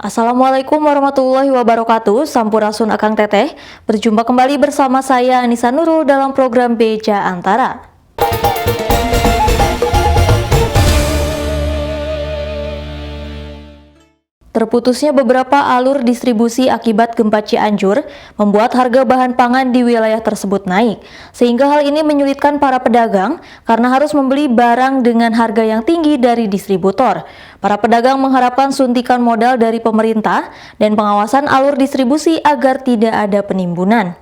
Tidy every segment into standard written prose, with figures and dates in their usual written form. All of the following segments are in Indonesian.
Assalamualaikum warahmatullahi wabarakatuh. Sampurasun Akang Teteh. Berjumpa kembali bersama saya Anissa Nurul dalam program Beja Antara. Terputusnya beberapa alur distribusi akibat gempa Cianjur membuat harga bahan pangan di wilayah tersebut naik, sehingga hal ini menyulitkan para pedagang karena harus membeli barang dengan harga yang tinggi dari distributor. Para pedagang mengharapkan suntikan modal dari pemerintah dan pengawasan alur distribusi agar tidak ada penimbunan.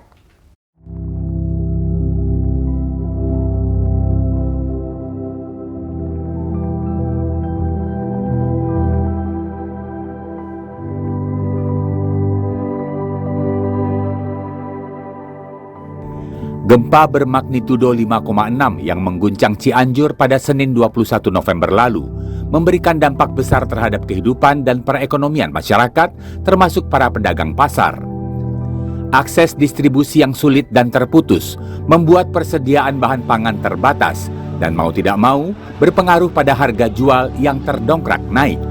Gempa bermagnitudo 5,6 yang mengguncang Cianjur pada Senin 21 November lalu memberikan dampak besar terhadap kehidupan dan perekonomian masyarakat, termasuk para pedagang pasar. Akses distribusi yang sulit dan terputus membuat persediaan bahan pangan terbatas dan mau tidak mau berpengaruh pada harga jual yang terdongkrak naik.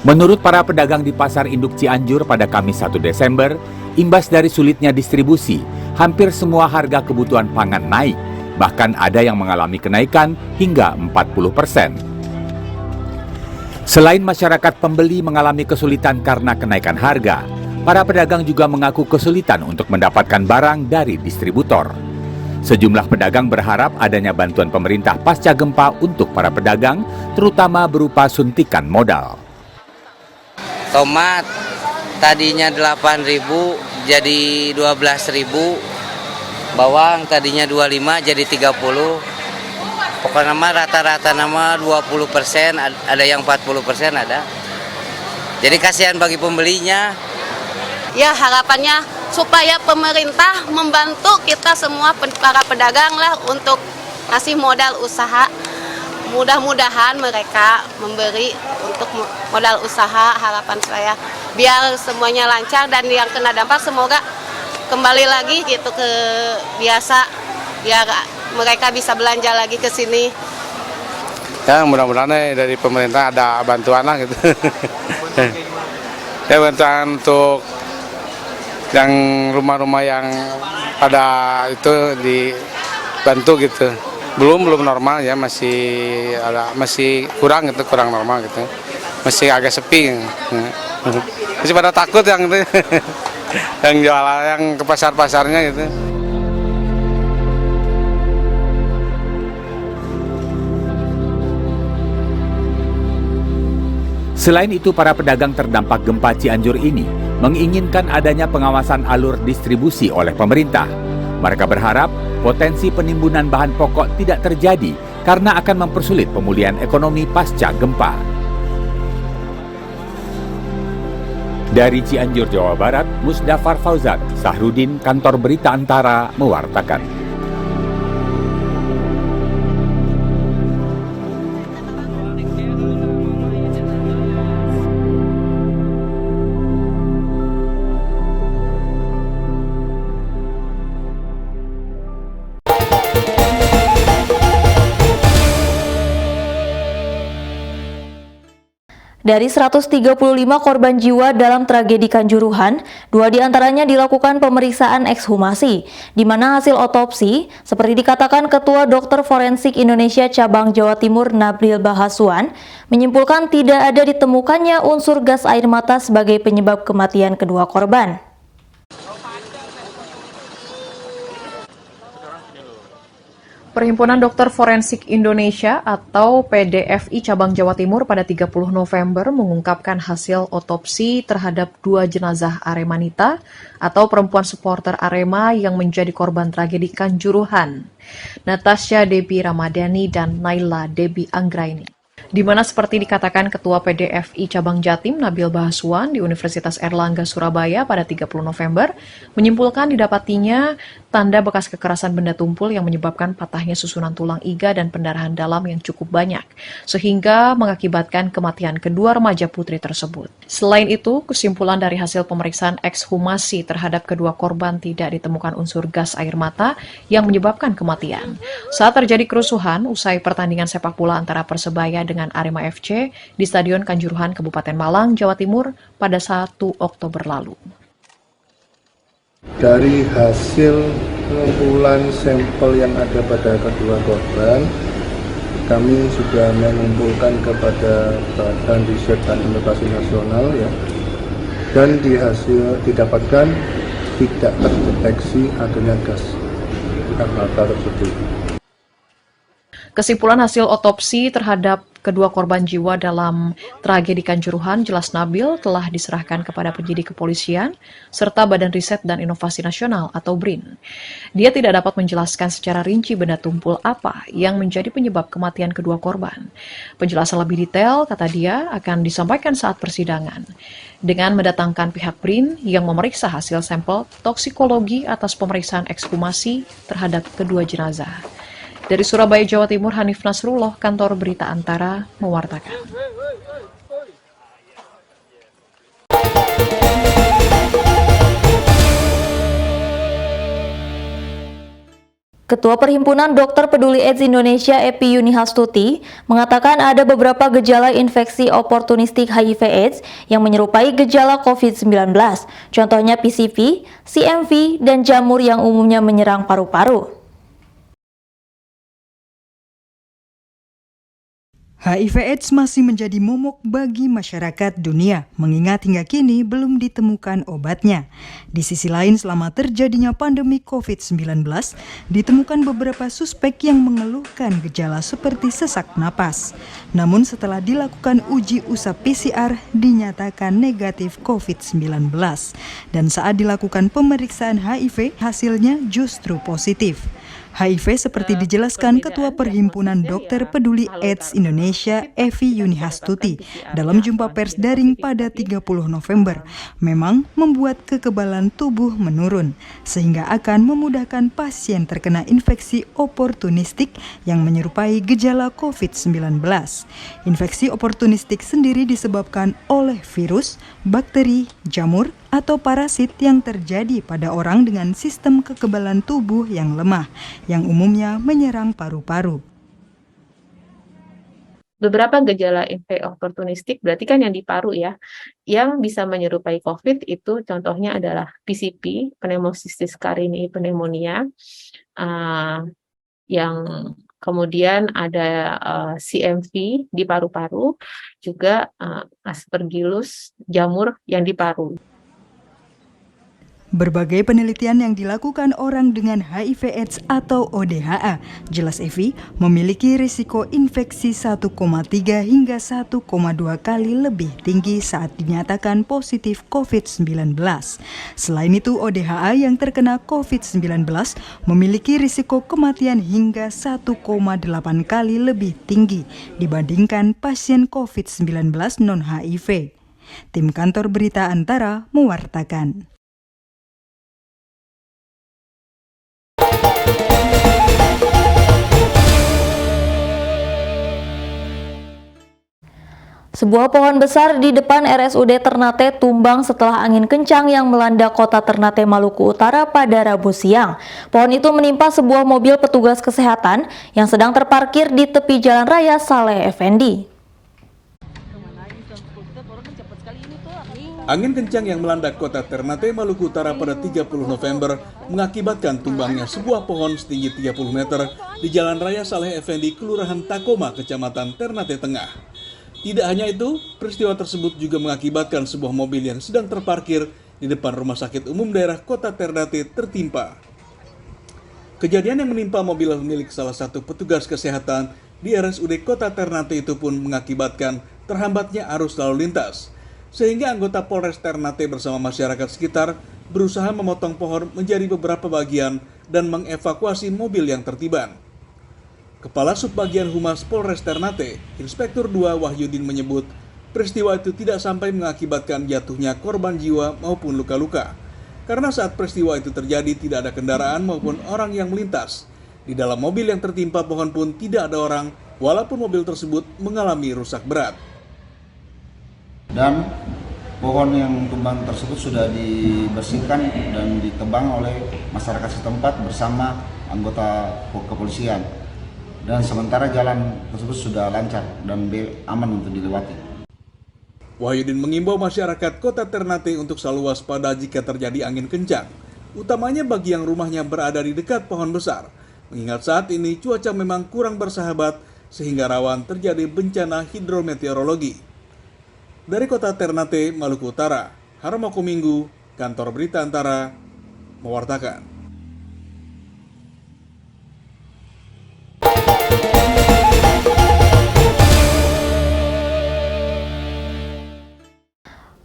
Menurut para pedagang di Pasar Induk Cianjur pada Kamis 1 Desember, imbas dari sulitnya distribusi, hampir semua harga kebutuhan pangan naik, bahkan ada yang mengalami kenaikan hingga 40%. Selain masyarakat pembeli mengalami kesulitan karena kenaikan harga, para pedagang juga mengaku kesulitan untuk mendapatkan barang dari distributor. Sejumlah pedagang berharap adanya bantuan pemerintah pasca gempa untuk para pedagang, terutama berupa suntikan modal. Tomat tadinya 8.000 jadi 12.000. Bawang tadinya 25 jadi 30. Pokoknya nama rata-rata nama 20%, ada yang 40% ada. Jadi kasihan bagi pembelinya. Ya harapannya supaya pemerintah membantu kita semua para pedagang lah untuk kasih modal usaha. Mudah-mudahan mereka memberi untuk modal usaha, harapan saya biar semuanya lancar dan yang kena dampak semoga kembali lagi gitu ke biasa biar mereka bisa belanja lagi ke sini. Ya mudah-mudahan dari pemerintah ada bantuan lah gitu. Ya bantuan untuk yang rumah-rumah yang pada itu dibantu gitu. Belum normal ya, masih kurang gitu, kurang normal gitu. Masih agak sepi. Masih pada takut yang itu. Yang jualan yang ke pasar-pasarnya gitu. Selain itu, para pedagang terdampak gempa Cianjur ini menginginkan adanya pengawasan alur distribusi oleh pemerintah. Mereka berharap potensi penimbunan bahan pokok tidak terjadi karena akan mempersulit pemulihan ekonomi pasca gempa. Dari Cianjur, Jawa Barat, Musdafar Fauzan, Sahrudin, Kantor Berita Antara, mewartakan. Dari 135 korban jiwa dalam tragedi Kanjuruhan, 2 diantaranya dilakukan pemeriksaan ekshumasi, di mana hasil otopsi, seperti dikatakan Ketua Dokter Forensik Indonesia Cabang Jawa Timur Nabril Bahasuan, menyimpulkan tidak ada ditemukannya unsur gas air mata sebagai penyebab kematian kedua korban. Perhimpunan Dokter Forensik Indonesia atau PDFI Cabang Jawa Timur pada 30 November mengungkapkan hasil otopsi terhadap 2 jenazah Aremanita atau perempuan supporter Arema yang menjadi korban tragedi Kanjuruhan, Natasha Debbie Ramadhani dan Naila Debbie Anggraini. di mana seperti dikatakan Ketua PDFI Cabang Jatim Nabil Bahaswan di Universitas Erlangga Surabaya pada 30 November, menyimpulkan didapatinya tanda bekas kekerasan benda tumpul yang menyebabkan patahnya susunan tulang iga dan pendarahan dalam yang cukup banyak, sehingga mengakibatkan kematian kedua remaja putri tersebut. Selain itu, kesimpulan dari hasil pemeriksaan ekshumasi terhadap kedua korban tidak ditemukan unsur gas air mata yang menyebabkan kematian. Saat terjadi kerusuhan, usai pertandingan sepak bola antara Persebaya dengan Arema FC di Stadion Kanjuruhan, Kabupaten Malang, Jawa Timur pada 1 Oktober lalu. Dari hasil pengumpulan sampel yang ada pada kedua korban, kami sudah mengumpulkan kepada Badan Riset dan Inovasi Nasional ya, dan di hasil didapatkan tidak terdeteksi adanya gas air mata tersebut. Kesimpulan hasil otopsi terhadap kedua korban jiwa dalam tragedi Kanjuruhan jelas Nabil telah diserahkan kepada penyidik kepolisian serta Badan Riset dan Inovasi Nasional atau BRIN. Dia tidak dapat menjelaskan secara rinci benda tumpul apa yang menjadi penyebab kematian kedua korban. Penjelasan lebih detail, kata dia, akan disampaikan saat persidangan dengan mendatangkan pihak BRIN yang memeriksa hasil sampel toksikologi atas pemeriksaan ekshumasi terhadap kedua jenazah. Dari Surabaya, Jawa Timur, Hanif Nasrullah, Kantor Berita Antara, mewartakan. Ketua Perhimpunan Dokter Peduli AIDS Indonesia Epi Yunihastuti mengatakan ada beberapa gejala infeksi oportunistik HIV/AIDS yang menyerupai gejala COVID-19, contohnya PCV, CMV, dan jamur yang umumnya menyerang paru-paru. HIV/AIDS masih menjadi momok bagi masyarakat dunia, mengingat hingga kini belum ditemukan obatnya. Di sisi lain, selama terjadinya pandemi COVID-19, ditemukan beberapa suspek yang mengeluhkan gejala seperti sesak napas. Namun setelah dilakukan uji usap PCR, dinyatakan negatif COVID-19. Dan saat dilakukan pemeriksaan HIV, hasilnya justru positif. HIV seperti dijelaskan Ketua Perhimpunan Dokter Peduli AIDS Indonesia Evi Yunihastuti dalam jumpa pers daring pada 30 November memang membuat kekebalan tubuh menurun sehingga akan memudahkan pasien terkena infeksi oportunistik yang menyerupai gejala COVID-19. Infeksi oportunistik sendiri disebabkan oleh virus, bakteri, jamur, atau parasit yang terjadi pada orang dengan sistem kekebalan tubuh yang lemah, yang umumnya menyerang paru-paru. Beberapa gejala infeksi oportunistik berarti kan yang di paru ya, yang bisa menyerupai COVID itu contohnya adalah PCP, pneumocystis carinii pneumonia, yang kemudian ada CMV di paru-paru, juga Aspergillus jamur yang di paru. Berbagai penelitian yang dilakukan orang dengan HIV/AIDS atau ODHA, jelas Evi, memiliki risiko infeksi 1,3 hingga 1,2 kali lebih tinggi saat dinyatakan positif COVID-19. Selain itu, ODHA yang terkena COVID-19 memiliki risiko kematian hingga 1,8 kali lebih tinggi dibandingkan pasien COVID-19 non-HIV. Tim Kantor Berita Antara mewartakan. Sebuah pohon besar di depan RSUD Ternate tumbang setelah angin kencang yang melanda kota Ternate, Maluku Utara pada Rabu siang. Pohon itu menimpa sebuah mobil petugas kesehatan yang sedang terparkir di tepi Jalan Raya Saleh Effendi. Angin kencang yang melanda kota Ternate, Maluku Utara pada 30 November mengakibatkan tumbangnya sebuah pohon setinggi 30 meter di Jalan Raya Saleh Effendi, Kelurahan Takoma, Kecamatan Ternate Tengah. Tidak hanya itu, peristiwa tersebut juga mengakibatkan sebuah mobil yang sedang terparkir di depan Rumah Sakit Umum Daerah Kota Ternate tertimpa. Kejadian yang menimpa mobil milik salah satu petugas kesehatan di RSUD Kota Ternate itu pun mengakibatkan terhambatnya arus lalu lintas, sehingga anggota Polres Ternate bersama masyarakat sekitar berusaha memotong pohon menjadi beberapa bagian dan mengevakuasi mobil yang tertiban. Kepala Subbagian Humas Polres Ternate, Inspektur 2 Wahyudin menyebut peristiwa itu tidak sampai mengakibatkan jatuhnya korban jiwa maupun luka-luka. Karena saat peristiwa itu terjadi tidak ada kendaraan maupun orang yang melintas. Di dalam mobil yang tertimpa pohon pun tidak ada orang, walaupun mobil tersebut mengalami rusak berat. Dan pohon yang tumbang tersebut sudah dibersihkan dan ditebang oleh masyarakat setempat bersama anggota kepolisian. Dan sementara jalan tersebut sudah lancar dan aman untuk dilewati. Wahyudin mengimbau masyarakat Kota Ternate untuk selalu waspada jika terjadi angin kencang, utamanya bagi yang rumahnya berada di dekat pohon besar, mengingat saat ini cuaca memang kurang bersahabat sehingga rawan terjadi bencana hidrometeorologi. Dari Kota Ternate, Maluku Utara, Harmoko Minggu, Kantor Berita Antara, mewartakan.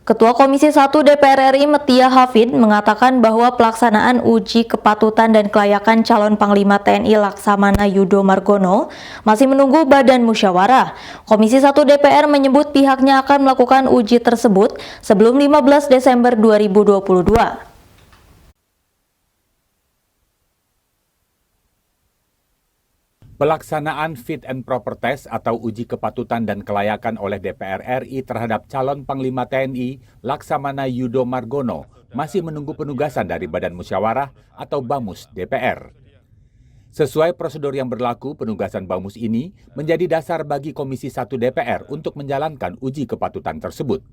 Ketua Komisi 1 DPR RI Metia Hafid mengatakan bahwa pelaksanaan uji kepatutan dan kelayakan calon Panglima TNI Laksamana Yudo Margono masih menunggu badan musyawarah. Komisi 1 DPR menyebut pihaknya akan melakukan uji tersebut sebelum 15 Desember 2022. Pelaksanaan fit and proper test atau uji kepatutan dan kelayakan oleh DPR RI terhadap calon Panglima TNI Laksamana Yudo Margono masih menunggu penugasan dari Badan Musyawarah atau BAMUS DPR. Sesuai prosedur yang berlaku, penugasan BAMUS ini menjadi dasar bagi Komisi 1 DPR untuk menjalankan uji kepatutan tersebut.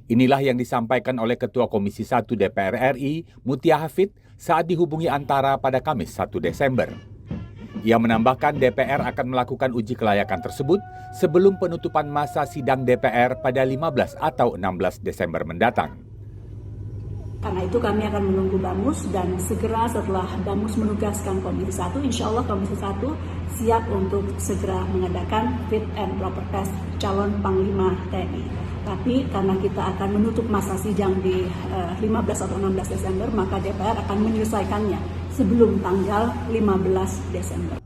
Inilah yang disampaikan oleh Ketua Komisi 1 DPR RI Mutia Hafid saat dihubungi Antara pada Kamis 1 Desember. Ia menambahkan DPR akan melakukan uji kelayakan tersebut sebelum penutupan masa sidang DPR pada 15 atau 16 Desember mendatang. Karena itu kami akan menunggu BAMUS dan segera setelah BAMUS menugaskan Komisi 1, insya Allah Komisi 1 siap untuk segera mengadakan fit and proper test calon Panglima TNI. Tapi karena kita akan menutup masa sidang di 15 atau 16 Desember, maka DPR akan menyelesaikannya sebelum tanggal 15 Desember.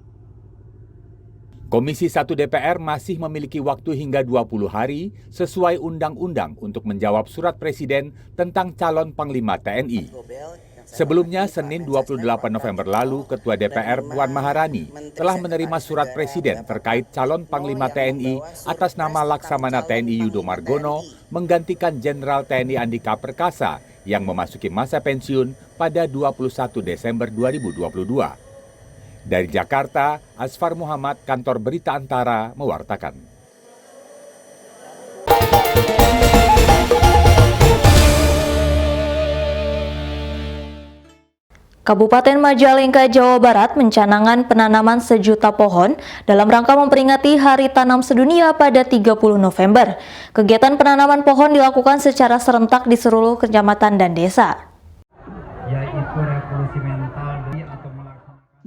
Komisi 1 DPR masih memiliki waktu hingga 20 hari sesuai undang-undang untuk menjawab surat Presiden tentang calon Panglima TNI. Sebelumnya, Senin 28 November lalu, Ketua DPR Puan Maharani telah menerima surat Presiden terkait calon Panglima TNI atas nama Laksamana TNI Yudo Margono menggantikan Jenderal TNI Andika Perkasa yang memasuki masa pensiun pada 21 Desember 2022. Dari Jakarta, Asfar Muhammad, Kantor Berita Antara, mewartakan. Kabupaten Majalengka, Jawa Barat mencanangkan penanaman 1 juta pohon dalam rangka memperingati Hari Tanam Sedunia pada 30 November. Kegiatan penanaman pohon dilakukan secara serentak di seluruh kecamatan dan desa. Yaitu revolusi mental atau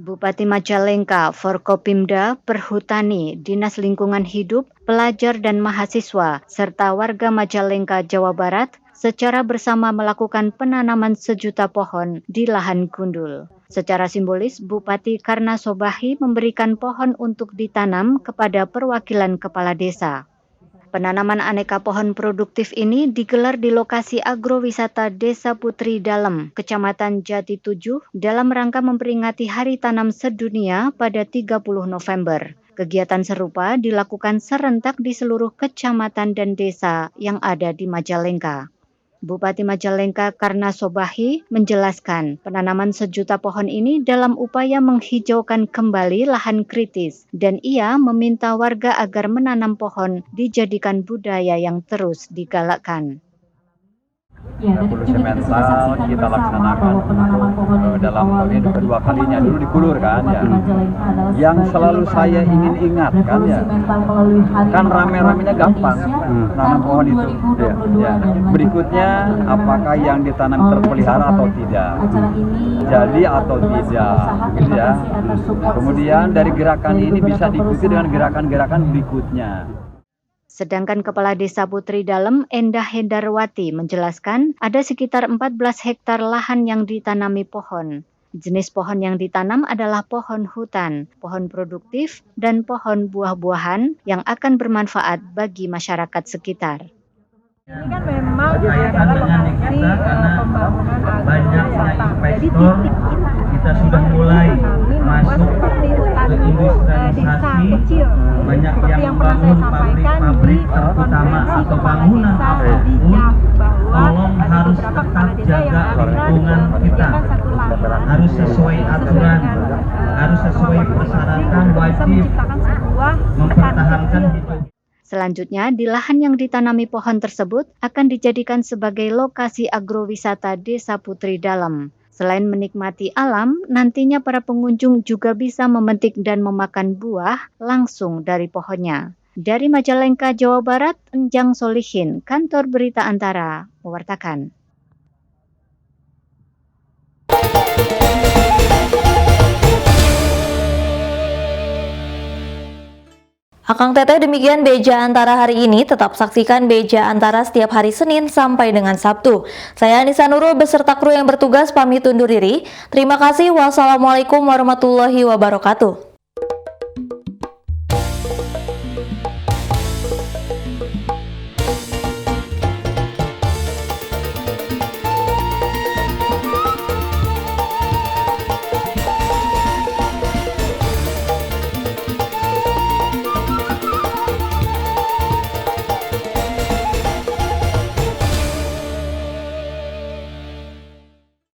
Bupati Majalengka, Forkopimda, Perhutani, Dinas Lingkungan Hidup, pelajar dan mahasiswa, serta warga Majalengka, Jawa Barat secara bersama melakukan penanaman 1 juta pohon di lahan gundul. Secara simbolis, Bupati Karna Sobahi memberikan pohon untuk ditanam kepada perwakilan kepala desa. Penanaman aneka pohon produktif ini digelar di lokasi agrowisata Desa Putri Dalem, Kecamatan Jati 7, dalam rangka memperingati Hari Tanam Sedunia pada 30 November. Kegiatan serupa dilakukan serentak di seluruh kecamatan dan desa yang ada di Majalengka. Bupati Majalengka Karna Sobahi menjelaskan penanaman 1 juta pohon ini dalam upaya menghijaukan kembali lahan kritis dan ia meminta warga agar menanam pohon dijadikan budaya yang terus digalakkan. revolusi mental kita laksanakan dalam kali ini kedua kalinya, dulu di Kulur kan ya. Yang selalu saya ingin ingatkan ya, kan rame-ramenya gampang nanam pohon itu. Ya. Berikutnya apakah yang ditanam terpelihara atau tidak, jadi atau tidak, gitu ya. Kemudian dari gerakan ini bisa diikuti dengan gerakan-gerakan berikutnya. Sedangkan Kepala Desa Putri Dalem, Endah Hendarwati, menjelaskan ada sekitar 14 hektar lahan yang ditanami pohon. Jenis pohon yang ditanam adalah pohon hutan, pohon produktif, dan pohon buah-buahan yang akan bermanfaat bagi masyarakat sekitar. Ini kan memang adalah lokasi pembangunan agrowisata. Jadi titik kita sudah mulai masuk seperti hutan ke desa kecil. banyak Seperti yang pernah saya sampaikan di terutama atau bangunan apapun, tolong harus tetap jaga lingkungan kita, harus sesuai aturan, harus sesuai persyaratan, wajib mempertahankan hidup. Selanjutnya, di lahan yang ditanami pohon tersebut akan dijadikan sebagai lokasi agrowisata Desa Putri Dalem. Selain menikmati alam, nantinya para pengunjung juga bisa memetik dan memakan buah langsung dari pohonnya. Dari Majalengka, Jawa Barat, Enjang Solihin, Kantor Berita Antara, mewartakan. Akang Teteh, demikian Beja Antara hari ini. Tetap saksikan Beja Antara setiap hari Senin sampai dengan Sabtu. Saya Anissa Nurul beserta kru yang bertugas pamit undur diri. Terima kasih. Wassalamualaikum warahmatullahi wabarakatuh.